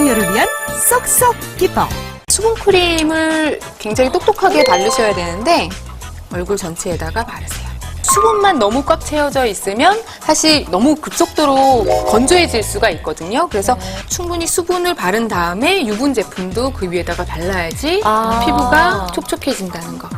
여를 위한 쏙쏙 기법. 수분크림을 굉장히 똑똑하게 바르셔야 되는데 얼굴 전체에다가 바르세요. 수분만 너무 꽉 채워져 있으면 사실 너무 급속도로 건조해질 수가 있거든요. 그래서 충분히 수분을 바른 다음에 유분 제품도 그 위에다가 발라야지 피부가 촉촉해진다는 거.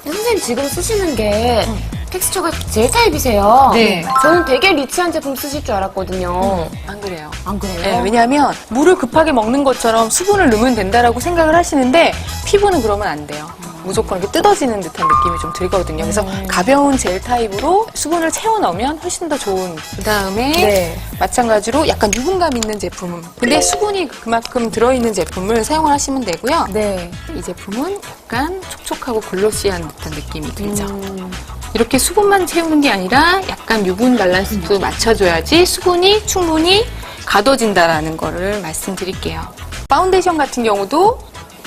선생님 지금 쓰시는 게 텍스처가 젤 타입이세요. 네. 저는 되게 리치한 제품 쓰실 줄 알았거든요. 안 그래요. 안 그래요? 네, 왜냐하면 물을 급하게 먹는 것처럼 수분을 넣으면 된다라고 생각을 하시는데 피부는 그러면 안 돼요. 무조건 이렇게 뜯어지는 듯한 느낌이 좀 들거든요. 그래서 가벼운 젤 타입으로 수분을 채워 넣으면 훨씬 더 좋은. 그 다음에 마찬가지로 약간 유분감 있는 제품. 근데 수분이 그만큼 들어있는 제품을 사용을 하시면 되고요. 네. 이 제품은 약간 촉촉하고 글로시한 듯한 느낌이 들죠. 이렇게 수분만 채우는 게 아니라 약간 유분 밸런스도 맞춰줘야지 수분이 충분히 가둬진다라는 거를 말씀드릴게요. 파운데이션 같은 경우도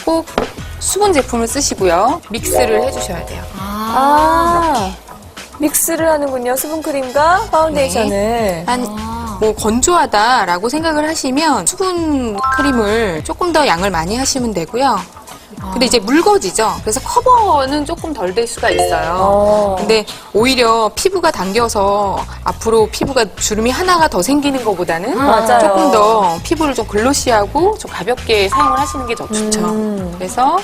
꼭 수분 제품을 쓰시고요. 믹스를 해주셔야 돼요. 믹스를 하는군요. 수분크림과 파운데이션을. 뭐 건조하다라고 생각을 하시면 수분 크림을 조금 더 양을 많이 하시면 되고요. 근데 이제 묽어지죠. 그래서 커버는 조금 덜 될 수가 있어요. 근데 오히려 피부가 당겨서 앞으로 피부가 주름이 하나가 더 생기는 것보다는 맞아요. 조금 더 피부를 좀 글로시하고 좀 가볍게 사용을 하시는 게 더 좋죠. 그래서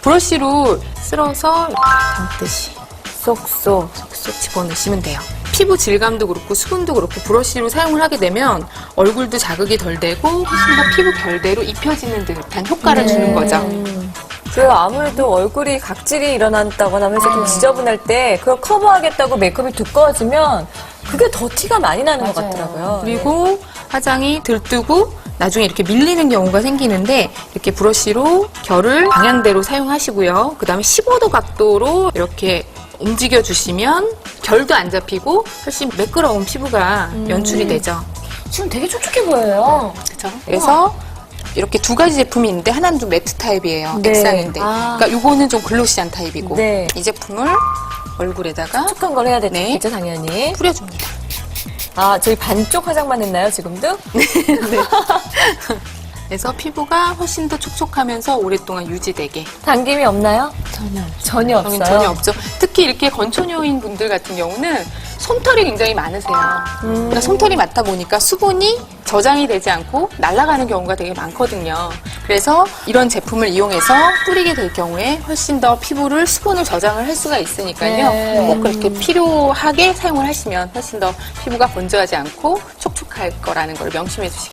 브러쉬로 쓸어서 이렇게 감듯이 쏙쏙. 쏙 집어넣으시면 돼요. 피부 질감도 그렇고 수분도 그렇고 브러쉬로 사용을 하게 되면 얼굴도 자극이 덜 되고 훨씬 더 피부 결대로 입혀지는 듯한 효과를 주는 거죠. 그 아무래도 얼굴이 각질이 일어난다거나 하면서 좀 지저분할 때 그걸 커버하겠다고 메이크업이 두꺼워지면 그게 더 티가 많이 나는 것 같더라고요. 그리고 화장이 들뜨고 나중에 이렇게 밀리는 경우가 생기는데 이렇게 브러쉬로 결을 방향대로 사용하시고요. 그 다음에 15도 각도로 이렇게 움직여 주시면 결도 안 잡히고 훨씬 매끄러운 피부가 연출이 되죠. 지금 되게 촉촉해 보여요. 그렇죠? 그래서 이렇게 두 가지 제품이 있는데 하나는 좀 매트 타입이에요. 네. 액상인데. 그러니까 요거는 좀 글로시한 타입이고 네. 이 제품을 얼굴에다가 촉촉한 걸 해야 네. 되겠죠, 당연히. 뿌려줍니다. 저희 반쪽 화장만 했나요, 지금도? 그래서 피부가 훨씬 더 촉촉하면서 오랫동안 유지되게. 당김이 없나요? 전혀 없어요. 전혀 없죠. 특히 이렇게 건초녀인 분들 같은 경우는 솜털이 굉장히 많으세요. 그러니까 솜털이 많다 보니까 수분이 저장이 되지 않고 날아가는 경우가 되게 많거든요. 그래서 이런 제품을 이용해서 뿌리게 될 경우에 훨씬 더 피부를 수분을 저장을 할 수가 있으니까요. 네. 꼭 그렇게 필요하게 사용을 하시면 훨씬 더 피부가 건조하지 않고 촉촉할 거라는 걸 명심해 주시기